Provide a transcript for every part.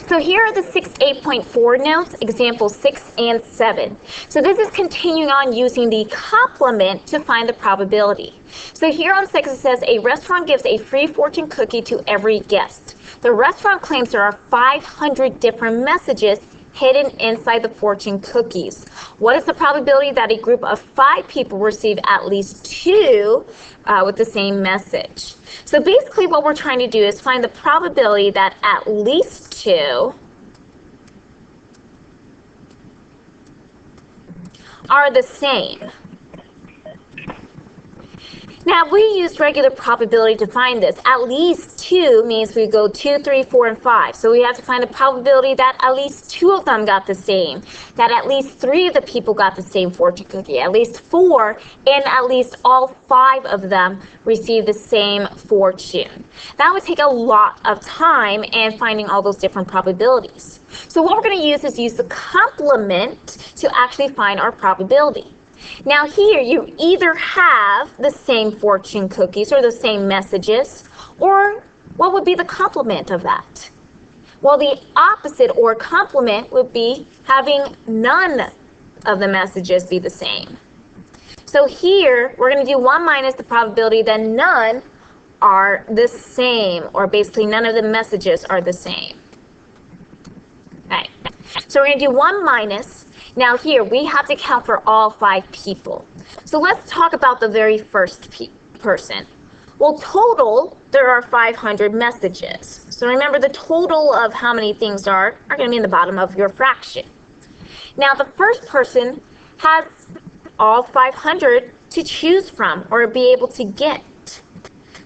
So here are the 6.8.4 notes, examples 6 and 7. So this is continuing on using the complement to find the probability. So here on 6 it says a restaurant gives a free fortune cookie to every guest. The restaurant claims there are 500 different messages hidden inside the fortune cookies. What is the probability that a group of 5 people receive at least 2 with the same message? So basically what we're trying to do is find the probability that at least 2 are the same. Now, we used regular probability to find this. At least 2 means we go 2, 3, 4, and 5. So we have to find the probability that at least 2 of them got the same, that at least 3 of the people got the same fortune cookie, at least 4, and at least all 5 of them received the same fortune. That would take a lot of time and finding all those different probabilities. So what we're going to use the complement to actually find our probability. Now here you either have the same fortune cookies or the same messages, or what would be the complement of that? Well, the opposite or complement would be having none of the messages be the same. So here we're going to do 1 minus the probability that none are the same, or basically none of the messages are the same. Okay. So we're going to do 1 minus. Now here, we have to count for all 5 people. So let's talk about the very first person. Well, total, there are 500 messages. So remember, the total of how many things are going to be in the bottom of your fraction. Now, the first person has all 500 to choose from or be able to get.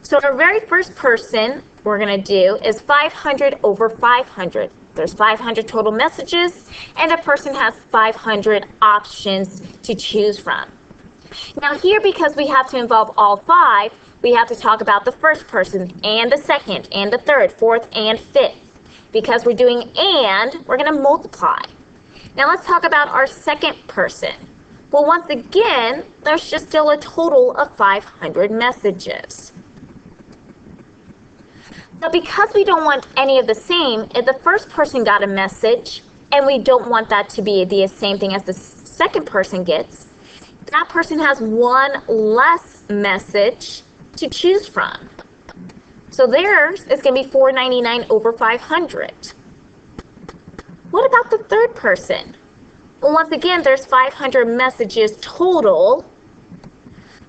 So our very first person we're going to do is 500 over 500. There's 500 total messages, and a person has 500 options to choose from. Now here, because we have to involve all 5, we have to talk about the first person, and the second, and the third, fourth, and fifth. Because we're doing and, we're going to multiply. Now let's talk about our second person. Well, once again, there's just still a total of 500 messages. Now, because we don't want any of the same, if the first person got a message and we don't want that to be the same thing as the second person gets, that person has 1 less message to choose from. So theirs is going to be 499 over 500. What about the third person? Well, once again, there's 500 messages total,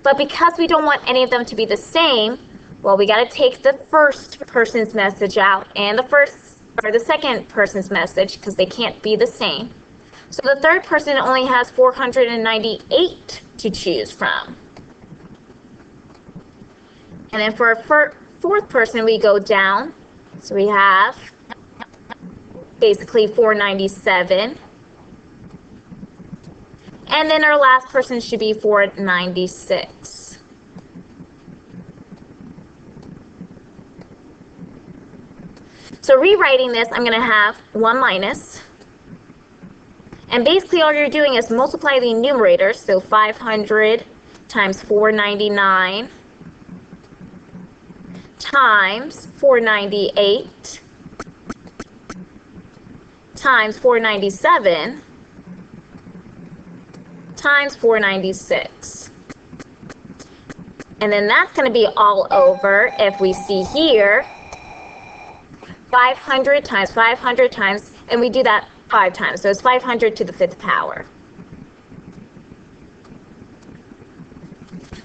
but because we don't want any of them to be the same, well, we got to take the first person's message out and the second person's message because they can't be the same. So the third person only has 498 to choose from. And then for our fourth person, we go down. So we have basically 497. And then our last person should be 496. So rewriting this, I'm going to have 1 minus. And basically all you're doing is multiply the numerators. So 500 times 499 times 498 times 497 times 496. And then that's going to be all over, if we see here, 500 times, and we do that 5 times. So it's 500 to the 5th power.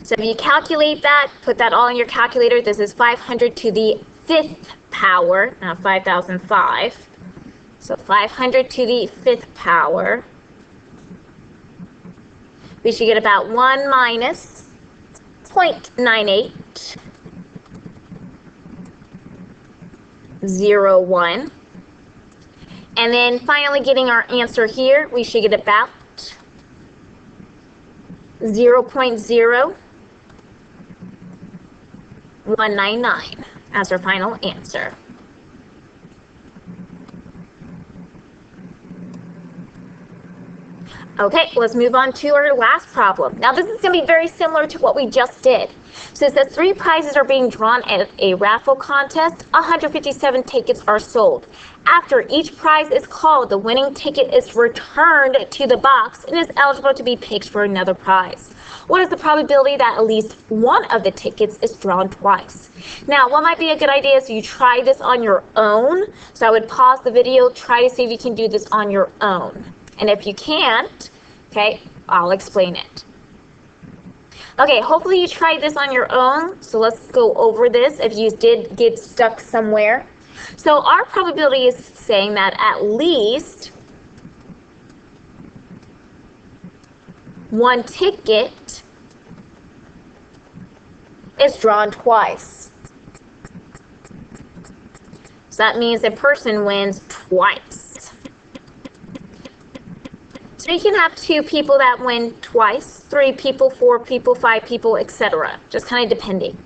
So if you calculate that, put that all in your calculator, this is 500 to the 5th power, not 5005. So 500 to the 5th power. We should get about 1 minus 0.98. 01. And then finally getting our answer here, we should get about 0.0199 as our final answer. Okay, let's move on to our last problem. Now this is going to be very similar to what we just did. So it says 3 prizes are being drawn at a raffle contest. 157 tickets are sold. After each prize is called, the winning ticket is returned to the box and is eligible to be picked for another prize. What is the probability that at least one of the tickets is drawn twice? Now, what might be a good idea is you try this on your own. So I would pause the video, try to see if you can do this on your own. And if you can't, okay, I'll explain it. Okay, hopefully you tried this on your own. So let's go over this if you did get stuck somewhere. So our probability is saying that at least one ticket is drawn twice. So that means a person wins twice. So you can have 2 people that win twice, 3 people, 4 people, 5 people, etc. Just kind of depending.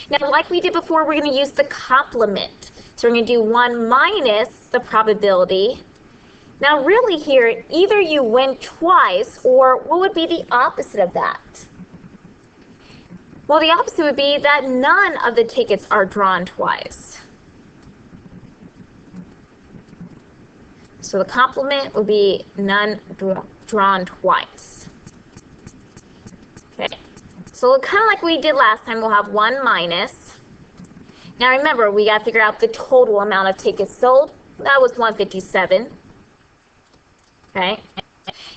Now, like we did before, we're going to use the complement. So we're going to do 1 minus the probability. Now, really here, either you win twice, or what would be the opposite of that? Well, the opposite would be that none of the tickets are drawn twice. So the complement would be none drawn twice. Okay, so kind of like we did last time, we'll have 1 minus. Now remember, we got to figure out the total amount of tickets sold. That was 157. Okay,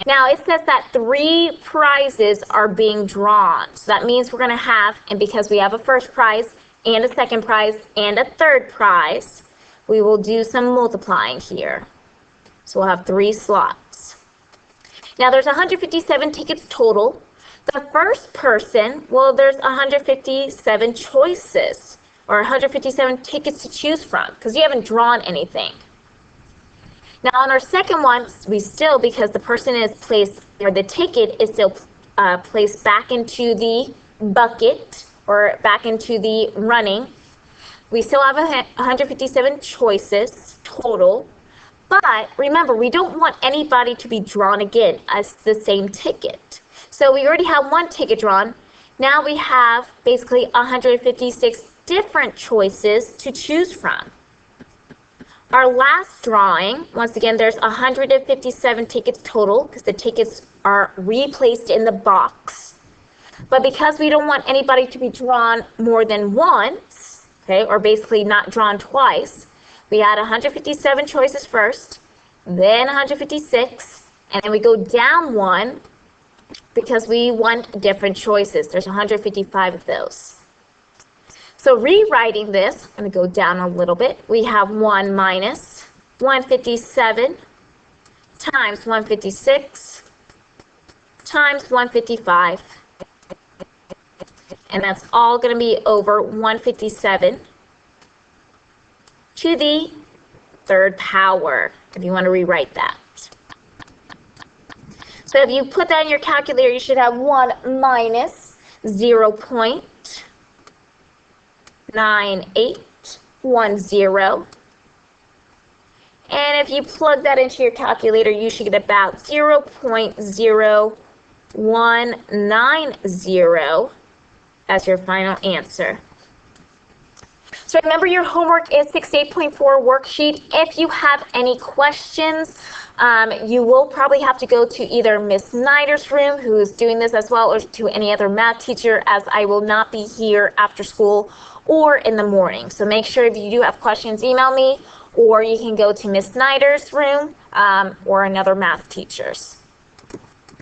now it says that 3 prizes are being drawn. So that means we're going to have, and because we have a first prize and a second prize and a third prize, we will do some multiplying here. So we'll have 3 slots. Now there's 157 tickets total. The first person, well, there's 157 choices, or 157 tickets to choose from, because you haven't drawn anything. Now on our second one, we still, because the person is placed, or the ticket is still placed back into the bucket, or back into the running, we still have 157 choices total. But remember, we don't want anybody to be drawn again as the same ticket. So we already have 1 ticket drawn. Now we have basically 156 different choices to choose from. Our last drawing, once again, there's 157 tickets total because the tickets are replaced in the box. But because we don't want anybody to be drawn more than once, okay, or basically not drawn twice, we had 157 choices first, then 156, and then we go down 1 because we want different choices. There's 155 of those. So rewriting this, I'm going to go down a little bit. We have 1 minus 157 times 156 times 155. And that's all going to be over 157 to the 3rd power, if you want to rewrite that. So if you put that in your calculator, you should have 1 minus 0.9810. And if you plug that into your calculator, you should get about 0.0190 as your final answer. So remember, your homework is 68.4 worksheet. If you have any questions, you will probably have to go to either Miss Snyder's room, who is doing this as well, or to any other math teacher, as I will not be here after school or in the morning. So make sure if you do have questions, email me, or you can go to Miss Snyder's room or another math teacher's.